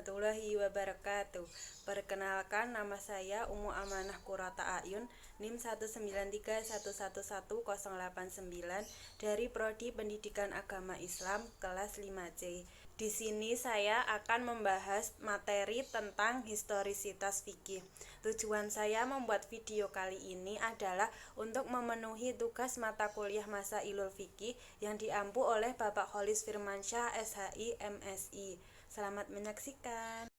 warahmatullahi wabarakatuh. Perkenalkan, nama saya Ummu Amanah Qurrata A'yun, NIM 193111089 dari Prodi Pendidikan Agama Islam kelas 5C. Di sini saya akan membahas materi tentang historisitas fikih. Tujuan saya membuat video kali ini adalah untuk memenuhi tugas mata kuliah Masailul Fikih yang diampu oleh Bapak Kholis Firmansyah, SHI, MSI. Selamat menyaksikan.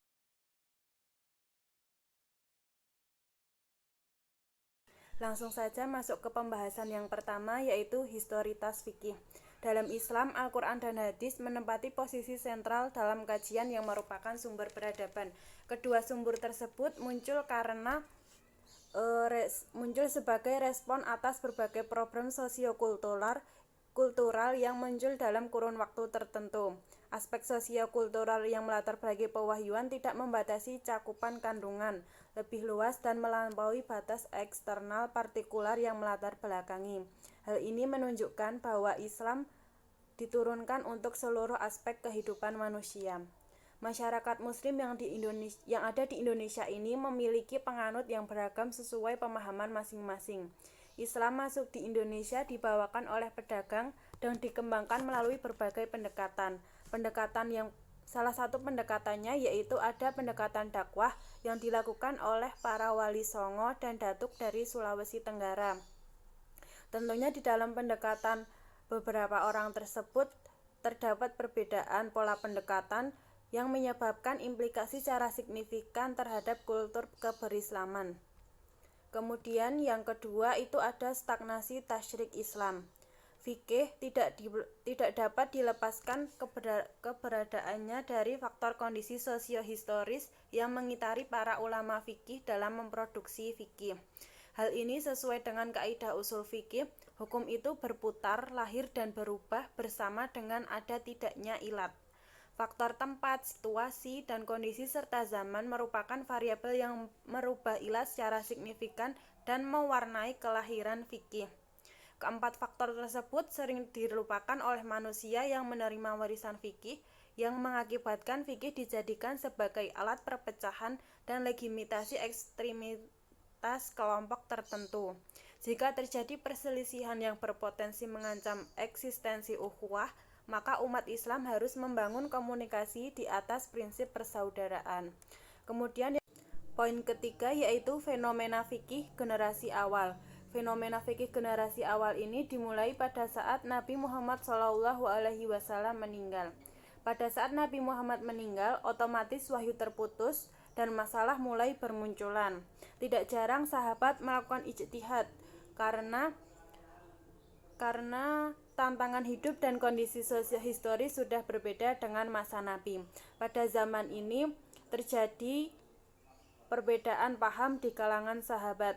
Langsung saja masuk ke pembahasan yang pertama, yaitu historitas fikih. Dalam Islam, Al-Quran dan Hadis menempati posisi sentral dalam kajian yang merupakan sumber peradaban. Kedua sumber tersebut muncul sebagai respon atas berbagai problem sosiokultural yang muncul dalam kurun waktu tertentu. Aspek sosiokultural yang melatar belakangi pewahyuan tidak membatasi cakupan kandungan lebih luas dan melampaui batas eksternal partikular yang melatar belakangi. Hal ini menunjukkan bahwa Islam diturunkan untuk seluruh aspek kehidupan manusia. Masyarakat Muslim yang ada di Indonesia ini memiliki penganut yang beragam sesuai pemahaman masing-masing. Islam masuk di Indonesia dibawakan oleh pedagang dan dikembangkan melalui berbagai pendekatan. Salah satu pendekatannya yaitu ada pendekatan dakwah yang dilakukan oleh para wali songo dan datuk dari Sulawesi Tenggara. Tentunya di dalam pendekatan beberapa orang tersebut terdapat perbedaan pola pendekatan yang menyebabkan implikasi secara signifikan terhadap kultur keberislaman. Kemudian yang kedua itu ada stagnasi tasyrik Islam. Fikih tidak dapat dilepaskan keberadaannya dari faktor kondisi sosiohistoris yang mengitari para ulama fikih dalam memproduksi fikih. Hal ini sesuai dengan kaidah usul fikih, hukum itu berputar, lahir dan berubah bersama dengan ada tidaknya ilat. Faktor tempat, situasi, dan kondisi serta zaman merupakan variabel yang merubah ilat secara signifikan dan mewarnai kelahiran fikih. Keempat faktor tersebut sering dilupakan oleh manusia yang menerima warisan fikih, yang mengakibatkan fikih dijadikan sebagai alat perpecahan dan legitimasi ekstremitas kelompok tertentu. Jika terjadi perselisihan yang berpotensi mengancam eksistensi ukhuwah, maka umat Islam harus membangun komunikasi di atas prinsip persaudaraan. Kemudian poin ketiga yaitu fenomena fikih generasi awal. Fenomena fikih generasi awal ini dimulai pada saat Nabi Muhammad SAW meninggal. Pada saat Nabi Muhammad meninggal, otomatis wahyu terputus dan masalah mulai bermunculan. Tidak jarang sahabat melakukan ijtihad karena tantangan hidup dan kondisi sosiohistoris sudah berbeda dengan masa Nabi. Pada zaman ini terjadi perbedaan paham di kalangan sahabat.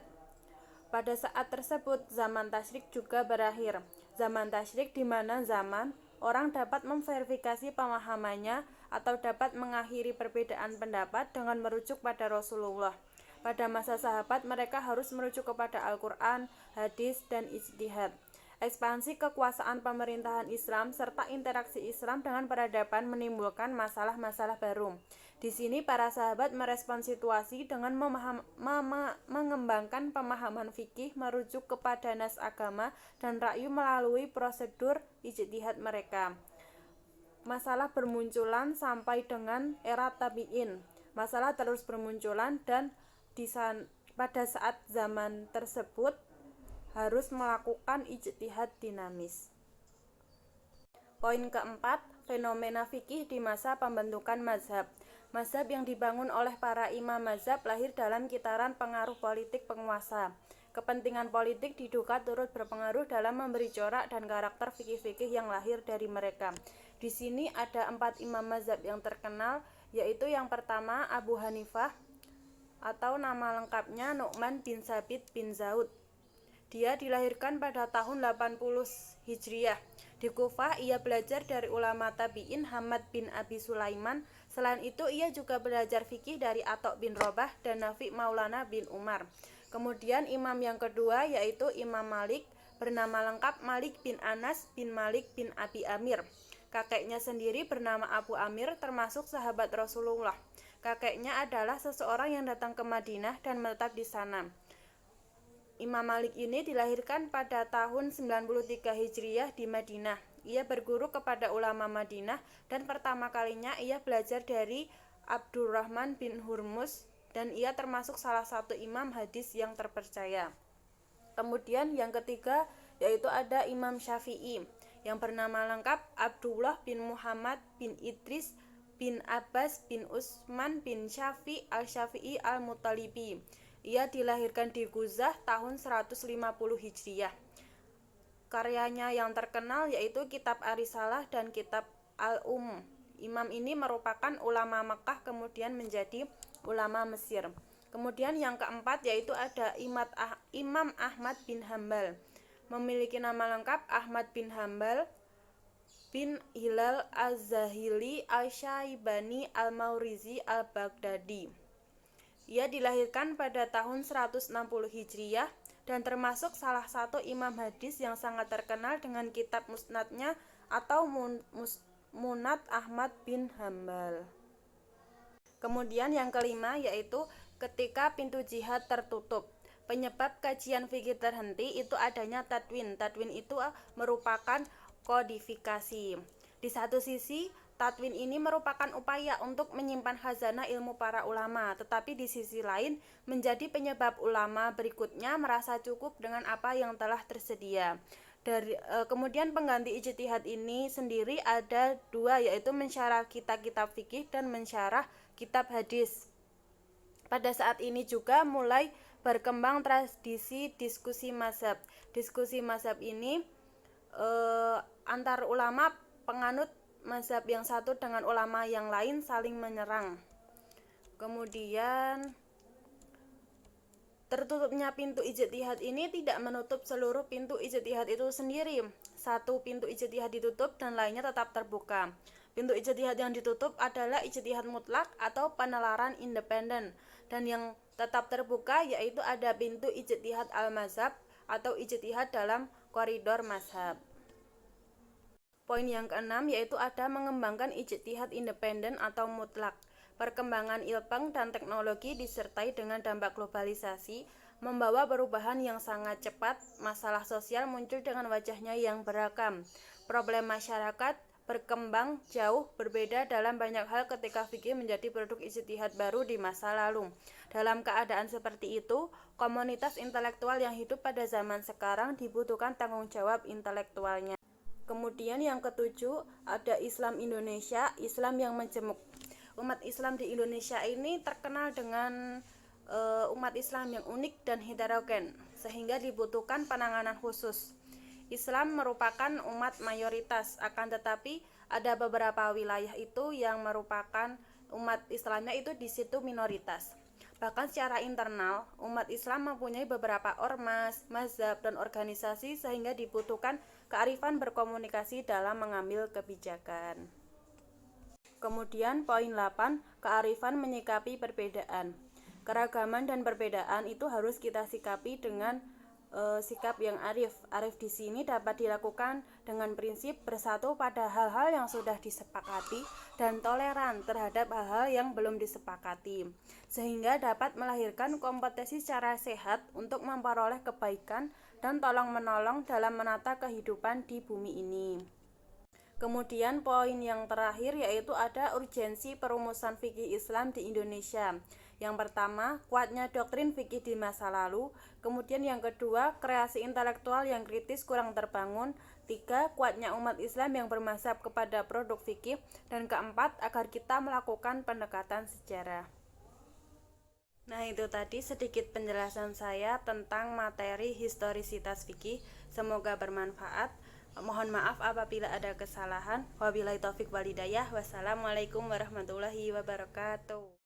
Pada saat tersebut, zaman tasyrik juga berakhir. Zaman tasyrik di mana zaman orang dapat memverifikasi pemahamannya atau dapat mengakhiri perbedaan pendapat dengan merujuk pada Rasulullah. Pada masa sahabat, mereka harus merujuk kepada Al-Quran, hadis, dan ijtihad. Ekspansi kekuasaan pemerintahan Islam serta interaksi Islam dengan peradaban menimbulkan masalah-masalah baru. Di sini para sahabat merespon situasi dengan mengembangkan pemahaman fikih merujuk kepada nas agama dan ra'yu melalui prosedur ijtihad mereka. Masalah bermunculan sampai dengan era tabi'in. Masalah terus bermunculan dan pada saat zaman tersebut harus melakukan ijtihad dinamis. Poin keempat, fenomena fikih di masa pembentukan mazhab. Mazhab yang dibangun oleh para imam mazhab lahir dalam kitaran pengaruh politik penguasa. Kepentingan politik diduga turut berpengaruh dalam memberi corak dan karakter fikih-fikih yang lahir dari mereka. Di sini ada 4 imam mazhab yang terkenal, yaitu yang pertama Abu Hanifah atau nama lengkapnya Nu'man bin Sabit bin Zaud. Dia dilahirkan pada tahun 80 Hijriah. Di Kufah, ia belajar dari ulama tabi'in Hamad bin Abi Sulaiman. Selain itu, ia juga belajar fikih dari Atok bin Robah dan Nafi Maulana bin Umar. Kemudian imam yang kedua yaitu Imam Malik, bernama lengkap Malik bin Anas bin Malik bin Abi Amir. Kakeknya sendiri bernama Abu Amir, termasuk sahabat Rasulullah. Kakeknya adalah seseorang yang datang ke Madinah dan menetap di sana. Imam Malik ini dilahirkan pada tahun 93 Hijriah di Madinah. Ia berguru kepada ulama Madinah dan pertama kalinya ia belajar dari Abdurrahman bin Hurmuz dan ia termasuk salah satu imam hadis yang terpercaya. Kemudian yang ketiga yaitu ada Imam Syafi'i yang bernama lengkap Abdullah bin Muhammad bin Idris bin Abbas bin Utsman bin Syafi' al-Syafi'i al-Muttalibi. Ia dilahirkan di Guzah tahun 150 Hijriah. Karyanya yang terkenal yaitu Kitab Ar-Risalah dan Kitab Al-Um. Imam ini merupakan ulama Mekah kemudian menjadi ulama Mesir. Kemudian yang keempat yaitu ada Imam Ahmad bin Hambal. Memiliki nama lengkap Ahmad bin Hambal bin Hilal Az-Zahili Al-Syaibani Al-Maurizi Al-Baghdadi. Ia dilahirkan pada tahun 160 Hijriah dan termasuk salah satu imam hadis yang sangat terkenal dengan kitab musnadnya atau Musnad Ahmad bin Hambal. Kemudian yang kelima yaitu ketika pintu jihad tertutup. Penyebab kajian fikih terhenti itu adanya tadwin. Tadwin itu merupakan kodifikasi. Di satu sisi tadwin ini merupakan upaya untuk menyimpan khazanah ilmu para ulama, tetapi di sisi lain menjadi penyebab ulama berikutnya merasa cukup dengan apa yang telah tersedia. Kemudian pengganti ijtihad ini sendiri ada dua, yaitu mensyarah kitab-kitab fikih dan mensyarah kitab hadis. Pada saat ini juga mulai berkembang tradisi diskusi mazhab. Diskusi mazhab ini antar ulama penganut mazhab yang satu dengan ulama yang lain saling menyerang. Kemudian tertutupnya pintu ijtihad ini tidak menutup seluruh pintu ijtihad itu sendiri. Satu pintu ijtihad ditutup dan lainnya tetap terbuka. Pintu ijtihad yang ditutup adalah ijtihad mutlak atau penalaran independen, dan yang tetap terbuka yaitu ada pintu ijtihad al-mazhab atau ijtihad dalam koridor mazhab. Poin yang keenam yaitu ada mengembangkan ijtihad independen atau mutlak. Perkembangan ilmu dan teknologi disertai dengan dampak globalisasi membawa perubahan yang sangat cepat. Masalah sosial muncul dengan wajahnya yang beragam. Problem masyarakat berkembang jauh berbeda dalam banyak hal ketika fikih menjadi produk ijtihad baru di masa lalu. Dalam keadaan seperti itu, komunitas intelektual yang hidup pada zaman sekarang dibutuhkan tanggung jawab intelektualnya. Kemudian yang ketujuh ada Islam Indonesia, Islam yang menjemuk. Umat Islam di Indonesia ini terkenal dengan umat Islam yang unik dan heterogen, sehingga dibutuhkan penanganan khusus. Islam merupakan umat mayoritas, akan tetapi ada beberapa wilayah itu yang merupakan umat Islamnya itu di situ minoritas. Bahkan secara internal, umat Islam mempunyai beberapa ormas, mazhab, dan organisasi sehingga dibutuhkan kearifan berkomunikasi dalam mengambil kebijakan. Kemudian poin 8, kearifan menyikapi perbedaan. Keragaman dan perbedaan itu harus kita sikapi dengan sikap yang arif. Arif di sini dapat dilakukan dengan prinsip bersatu pada hal-hal yang sudah disepakati dan toleran terhadap hal-hal yang belum disepakati, sehingga dapat melahirkan kompetensi secara sehat untuk memperoleh kebaikan dan tolong-menolong dalam menata kehidupan di bumi ini. Kemudian poin yang terakhir yaitu ada urgensi perumusan fikih Islam di Indonesia. Yang pertama, kuatnya doktrin fikih di masa lalu. Kemudian yang kedua, kreasi intelektual yang kritis kurang terbangun. 3, kuatnya umat Islam yang bermazhab kepada produk fikih. Dan keempat, agar kita melakukan pendekatan sejarah. Nah, itu tadi sedikit penjelasan saya tentang materi historisitas fikih. Semoga bermanfaat. Mohon maaf apabila ada kesalahan. Wabillahi taufik wal hidayah. Wassalamualaikum warahmatullahi wabarakatuh.